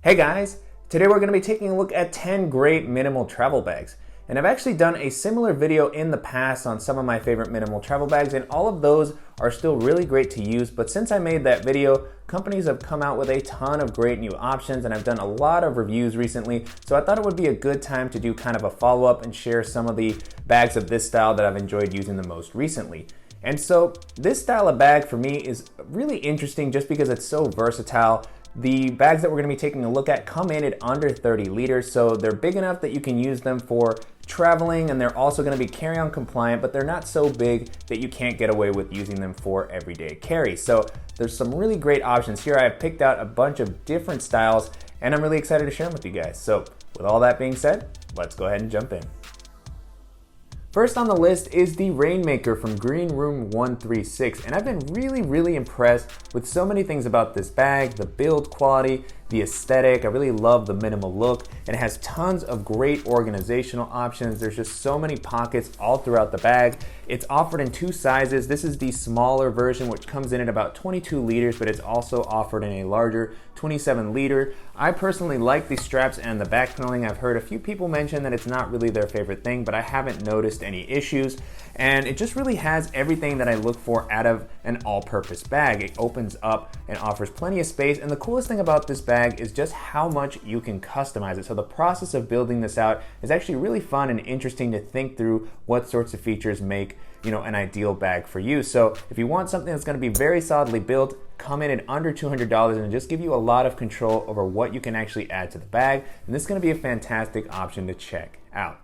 Hey guys, today we're going to be taking a look at 10 great minimal travel bags. And I've actually done a similar video in the past on some of my favorite minimal travel bags, and all of those are still really great to use. But since I made that video, companies have come out with a ton of great new options, and I've done a lot of reviews recently, so I thought it would be a good time to do kind of a follow-up and share some of the bags of this style that I've enjoyed using the most recently. And so this style of bag for me is really interesting just because it's so versatile. The bags that we're going to be taking a look at come in at under 30 liters, so they're big enough that you can use them for traveling, and they're also going to be carry-on compliant, but they're not so big that you can't get away with using them for everyday carry. So there's some really great options here. I've picked out a bunch of different styles, and I'm really excited to share them with you guys. So with all that being said, let's go ahead and jump in. First on the list is the Rainmaker from Green Room 136, and I've been really impressed with so many things about this bag: the build quality, the aesthetic. I really love the minimal look, and it has tons of great organizational options. There's just so many pockets all throughout the bag. It's offered in two sizes. This is the smaller version, which comes in at about 22 liters, but it's also offered in a larger 27 liter. I personally like the straps and the back paneling. I've heard a few people mention that it's not really their favorite thing, but I haven't noticed any issues. And it just really has everything that I look for out of an all-purpose bag. It opens up and offers plenty of space, and the coolest thing about this bag is just how much you can customize it. So the process of building this out is actually really fun and interesting to think through what sorts of features make an ideal bag for you. So if you want something that's going to be very solidly built, come in at under $200 and just give you a lot of control over what you can actually add to the bag, and this is going to be a fantastic option to check out.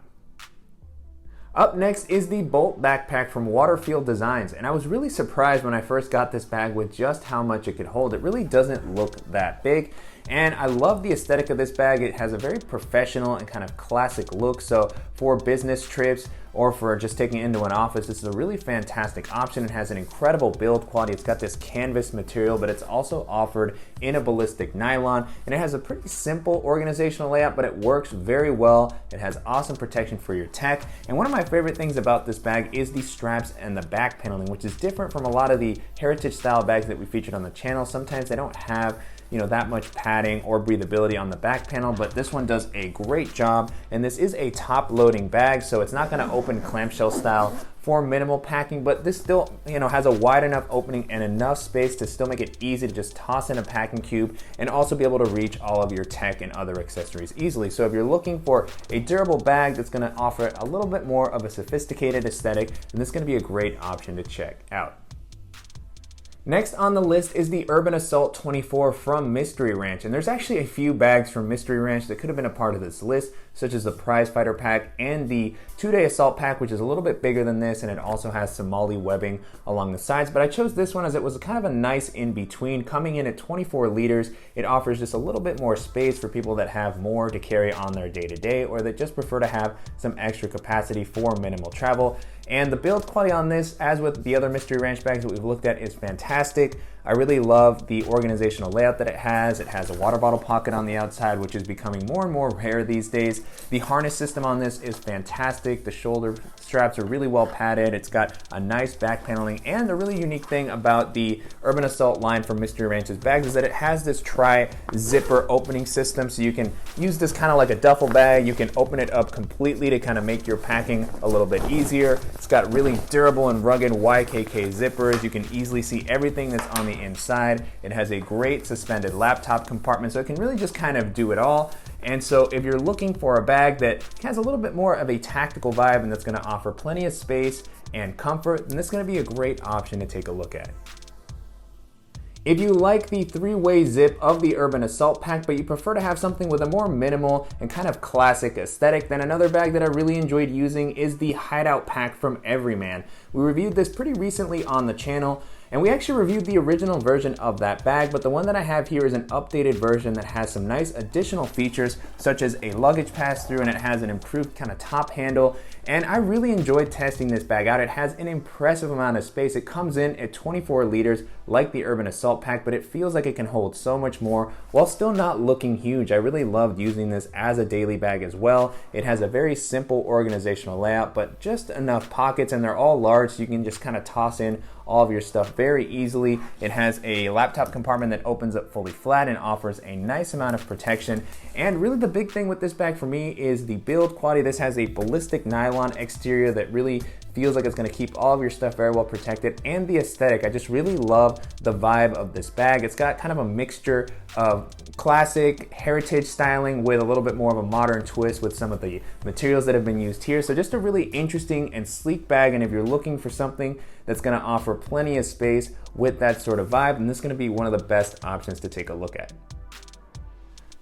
Up next is the Bolt backpack from WaterField Designs, and I was really surprised when I first got this bag with just how much it could hold. It really doesn't look that big, and I love the aesthetic of this bag. It has a very professional and kind of classic look, so for business trips or for just taking it into an office, this is a really fantastic option. It has an incredible build quality. It's got this canvas material, but it's also offered in a ballistic nylon, and it has a pretty simple organizational layout, but it works very well. It has awesome protection for your tech, and one of my favorite things about this bag is the straps and the back paneling, which is different from a lot of the heritage style bags that we featured on the channel. Sometimes they don't have that much padding or breathability on the back panel, but this one does a great job. And this is a top loading bag, so it's not going to open clamshell style for minimal packing, but this still has a wide enough opening and enough space to still make it easy to just toss in a packing cube and also be able to reach all of your tech and other accessories easily. So if you're looking for a durable bag that's going to offer a little bit more of a sophisticated aesthetic, then this is going to be a great option to check out. Next on the list is the Urban Assault 24 from Mystery Ranch, and there's actually a few bags from Mystery Ranch that could have been a part of this list, such as the Prize Fighter pack and the 2-Day Assault pack, which is a little bit bigger than this, and it also has some MOLLE webbing along the sides. But I chose this one as it was kind of a nice in-between. Coming in at 24 liters, it offers just a little bit more space for people that have more to carry on their day-to-day, or that just prefer to have some extra capacity for minimal travel. And the build quality on this, as with the other Mystery Ranch bags that we've looked at, is fantastic. I really love the organizational layout that it has. It has a water bottle pocket on the outside, which is becoming more and more rare these days. The harness system on this is fantastic. The shoulder straps are really well padded. It's got a nice back paneling, and the really unique thing about the Urban Assault line from Mystery Ranch's bags is that it has this tri-zipper opening system, so you can use this kind of like a duffel bag. You can open it up completely to kind of make your packing a little bit easier. It's got really durable and rugged YKK zippers. You can easily see everything that's on the inside. It has a great suspended laptop compartment, so it can really just kind of do it all. And so if you're looking for a bag that has a little bit more of a tactical vibe and that's going to offer plenty of space and comfort, then this is going to be a great option to take a look at. If you like the 3-way zip of the Urban Assault pack, but you prefer to have something with a more minimal and kind of classic aesthetic, then another bag that I really enjoyed using is the Hideout pack from Everyman. We reviewed this pretty recently on the channel, and we actually reviewed the original version of that bag, but the one that I have here is an updated version that has some nice additional features, such as a luggage pass-through, and it has an improved kind of top handle. And I really enjoyed testing this bag out. It has an impressive amount of space. It comes in at 24 liters like the Urban Assault pack, but it feels like it can hold so much more while still not looking huge. I really loved using this as a daily bag as well. It has a very simple organizational layout, but just enough pockets, and they're all large, so you can just kind of toss in all of your stuff very easily. It has a laptop compartment that opens up fully flat and offers a nice amount of protection. And really the big thing with this bag for me is the build quality. This has a ballistic nylon exterior that really feels like it's gonna keep all of your stuff very well protected, and the aesthetic. I just really love the vibe of this bag. It's got kind of a mixture of classic heritage styling with a little bit more of a modern twist with some of the materials that have been used here. So just a really interesting and sleek bag, and if you're looking for something that's gonna offer plenty of space with that sort of vibe, then this is gonna be one of the best options to take a look at.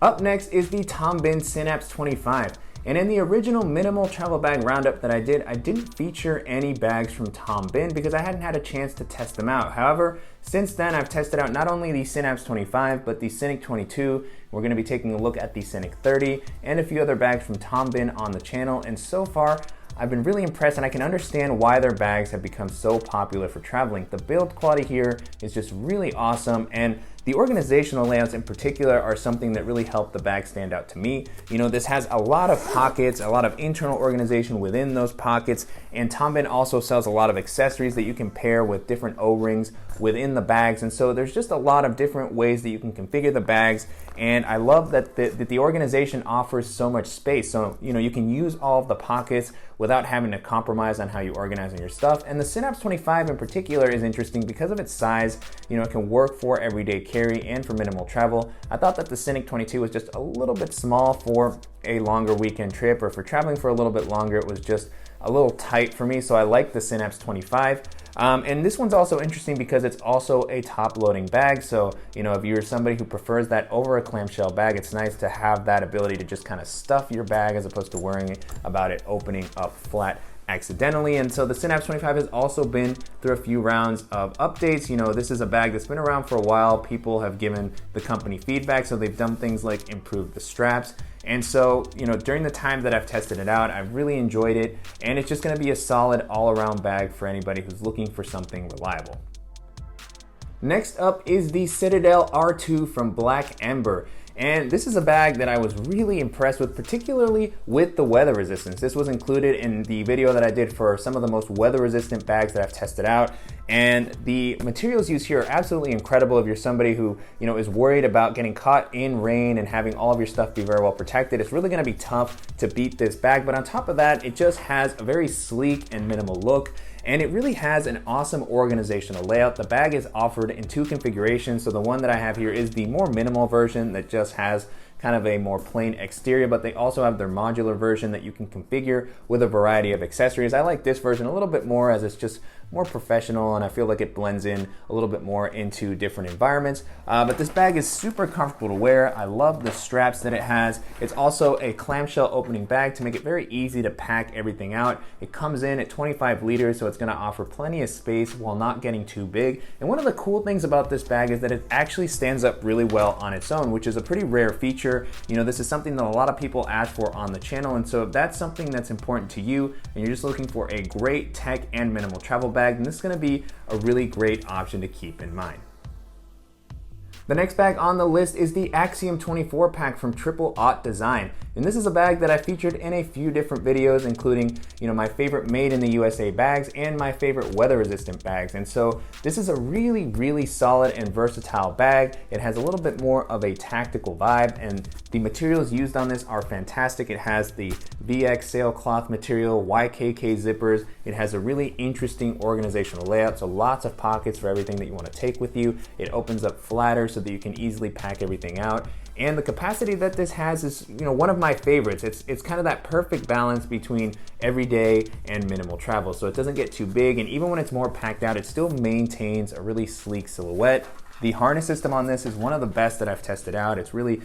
Up next is the Bihn Synapse 25. And in the original minimal travel bag roundup that I didn't feature any bags from Bihn because I hadn't had a chance to test them out. However, since then I've tested out not only the Synapse 25, but the Sync 22. We're gonna be taking a look at the Sync 30 and a few other bags from Bihn on the channel. And so far, I've been really impressed, and I can understand why their bags have become so popular for traveling. The build quality here is just really awesome, and the organizational layouts in particular are something that really help the bag stand out to me. You know, this has a lot of pockets, a lot of internal organization within those pockets, and Bihn also sells a lot of accessories that you can pair with different O-rings within the bags, and so there's just a lot of different ways that you can configure the bags, and I love that the organization offers so much space. So, you know, you can use all of the pockets without having to compromise on how you organize your stuff. And the Synapse 25 in particular is interesting because of its size. You know, it can work for everyday carry and for minimal travel. I thought that the Sync 22 was just a little bit small for a longer weekend trip, or for traveling for a little bit longer. It was just a little tight for me, so I like the Synapse 25. And this one's also interesting because it's also a top-loading bag. So, you know, if you're somebody who prefers that over a clamshell bag, it's nice to have that ability to just kind of stuff your bag as opposed to worrying about it opening up flat accidentally. And so the Synapse 25 has also been through a few rounds of updates. You know, this is a bag that's been around for a while. People have given the company feedback, so they've done things like improve the straps. And so, you know, during the time that I've tested it out, I've really enjoyed it, and it's just gonna be a solid all-around bag for anybody who's looking for something reliable. Next up is the Citadel R2 from Black Ember. And this is a bag that I was really impressed with, particularly with the weather resistance. This was included in the video that I did for some of the most weather resistant bags that I've tested out. And the materials used here are absolutely incredible if you're somebody who, you know, is worried about getting caught in rain and having all of your stuff be very well protected. It's really gonna be tough to beat this bag, but on top of that, it just has a very sleek and minimal look. And it really has an awesome organizational layout. The bag is offered in two configurations. So the one that I have here is the more minimal version that just has kind of a more plain exterior, but they also have their modular version that you can configure with a variety of accessories. I like this version a little bit more as it's just more professional, and I feel like it blends in a little bit more into different environments. But this bag is super comfortable to wear. I love the straps that it has. It's also a clamshell opening bag to make it very easy to pack everything out. It comes in at 25 liters, so it's gonna offer plenty of space while not getting too big. And one of the cool things about this bag is that it actually stands up really well on its own, which is a pretty rare feature. You know, this is something that a lot of people ask for on the channel, and so if that's something that's important to you and you're just looking for a great tech and minimal travel bag, then this is going to be a really great option to keep in mind. The next bag on the list is the Axiom 24 pack from Triple Aught Design. And this is a bag that I featured in a few different videos, including, you know, my favorite made in the USA bags and my favorite weather resistant bags. And so this is a really, really solid and versatile bag. It has a little bit more of a tactical vibe, and the materials used on this are fantastic. It has the VX sailcloth material, YKK zippers. It has a really interesting organizational layout, so lots of pockets for everything that you want to take with you. It opens up flatter so that you can easily pack everything out. And the capacity that this has is, you know, one of my favorites. It's kind of that perfect balance between everyday and minimal travel. So it doesn't get too big, and even when it's more packed out, it still maintains a really sleek silhouette. The harness system on this is one of the best that I've tested out. It's really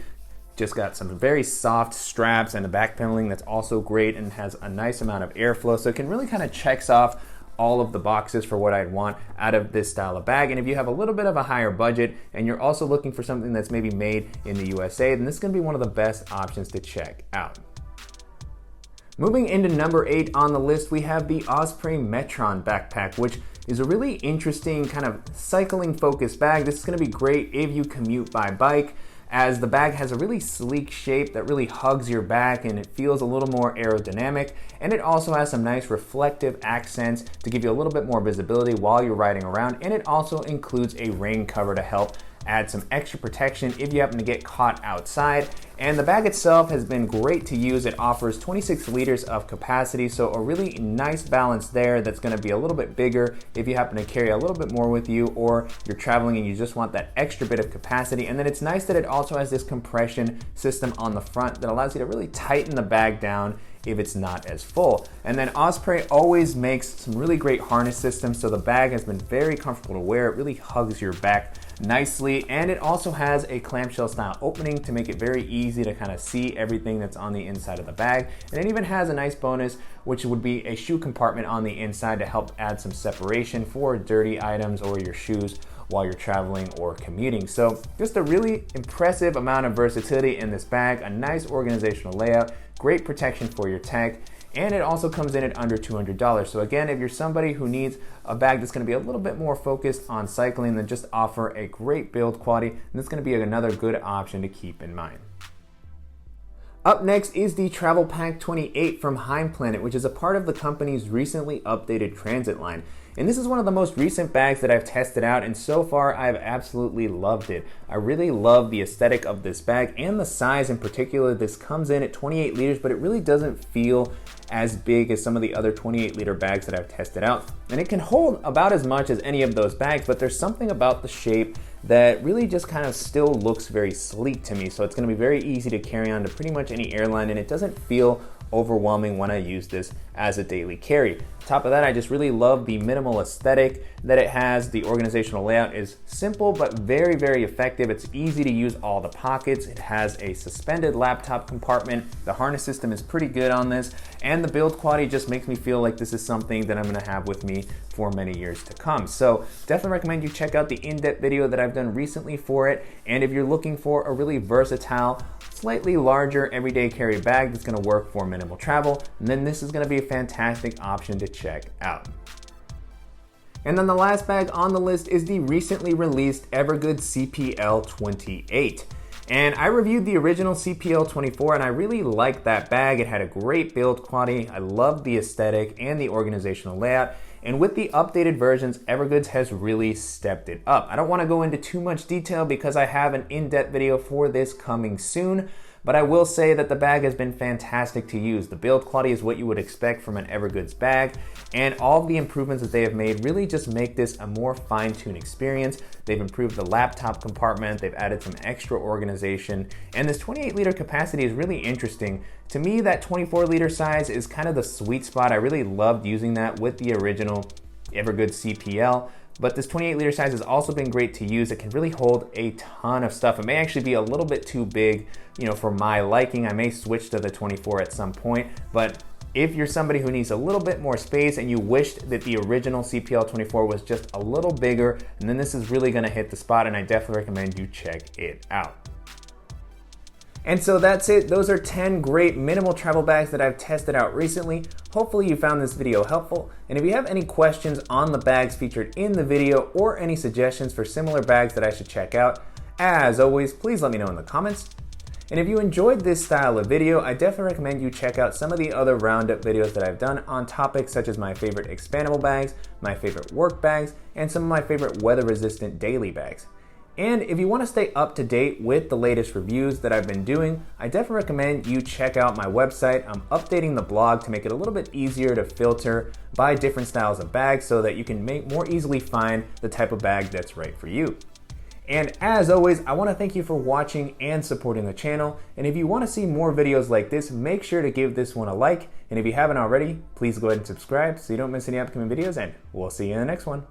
just got some very soft straps and a back paneling that's also great and has a nice amount of airflow. So it can really kind of checks off all of the boxes for what I'd want out of this style of bag. And if you have a little bit of a higher budget and you're also looking for something that's maybe made in the USA, then this is gonna be one of the best options to check out. Moving into number 8 on the list, we have the Osprey Metron backpack, which is a really interesting kind of cycling focused bag. This is gonna be great if you commute by bike. as the bag has a really sleek shape that really hugs your back and it feels a little more aerodynamic, and it also has some nice reflective accents to give you a little bit more visibility while you're riding around, and it also includes a rain cover to help add some extra protection if you happen to get caught outside. And the bag itself has been great to use. It offers 26 liters of capacity, so a really nice balance there that's going to be a little bit bigger if you happen to carry a little bit more with you, or you're traveling and you just want that extra bit of capacity. And then it's nice that it also has this compression system on the front that allows you to really tighten the bag down if it's not as full. And then Osprey always makes some really great harness systems, so the bag has been very comfortable to wear. It really hugs your back nicely, and it also has a clamshell style opening to make it very easy to kind of see everything that's on the inside of the bag. And it even has a nice bonus, which would be a shoe compartment on the inside to help add some separation for dirty items or your shoes while you're traveling or commuting. So just a really impressive amount of versatility in this bag, a nice organizational layout, great protection for your tech, and it also comes in at under $200. So again, if you're somebody who needs a bag that's going to be a little bit more focused on cycling, then just offer a great build quality, and this is going to be another good option to keep in mind. Up next is the Travel Pack 28 from Heimplanet, which is a part of the company's recently updated transit line. And this is one of the most recent bags that I've tested out, and so far I've absolutely loved it. I really love the aesthetic of this bag and the size in particular. This comes in at 28 liters, but it really doesn't feel as big as some of the other 28 liter bags that I've tested out. And it can hold about as much as any of those bags, but there's something about the shape that really just kind of still looks very sleek to me. So it's going to be very easy to carry on to pretty much any airline, and it doesn't feel overwhelming when I use this as a daily carry. Top of that, I just really love the minimal aesthetic that it has. The organizational layout is simple but very, very effective. It's easy to use all the pockets. It has a suspended laptop compartment. The harness system is pretty good on this, and the build quality just makes me feel like this is something that I'm gonna have with me for many years to come. So definitely recommend you check out the in-depth video that I've done recently for it. And if you're looking for a really versatile, slightly larger everyday carry bag that's going to work for minimal travel, and then this is going to be a fantastic option to check out. And then the last bag on the list is the recently released Evergoods CPL 28. And I reviewed the original CPL 24 and I really liked that bag. It had a great build quality. I loved the aesthetic and the organizational layout. And with the updated versions, Evergoods has really stepped it up. I don't want to go into too much detail because I have an in-depth video for this coming soon, but I will say that the bag has been fantastic to use. The build quality is what you would expect from an Evergoods bag, and all of the improvements that they have made really just make this a more fine-tuned experience. They've improved the laptop compartment, they've added some extra organization, and this 28 liter capacity is really interesting. To me, that 24 liter size is kind of the sweet spot. I really loved using that with the original Evergoods CPL. But this 28 liter size has also been great to use. It can really hold a ton of stuff. It may actually be a little bit too big, for my liking. I may switch to the 24 at some point, but if you're somebody who needs a little bit more space and you wished that the original CPL 24 was just a little bigger, and then this is really gonna hit the spot, and I definitely recommend you check it out. And so that's it. Those are 10 great minimal travel bags that I've tested out recently. Hopefully you found this video helpful. And if you have any questions on the bags featured in the video or any suggestions for similar bags that I should check out, as always, please let me know in the comments. And if you enjoyed this style of video, I definitely recommend you check out some of the other roundup videos that I've done on topics such as my favorite expandable bags, my favorite work bags, and some of my favorite weather-resistant daily bags. And if you want to stay up to date with the latest reviews that I've been doing, I definitely recommend you check out my website. I'm updating the blog to make it a little bit easier to filter by different styles of bags so that you can more easily find the type of bag that's right for you. And as always, I want to thank you for watching and supporting the channel. And if you want to see more videos like this, make sure to give this one a like. And if you haven't already, please go ahead and subscribe so you don't miss any upcoming videos, and we'll see you in the next one.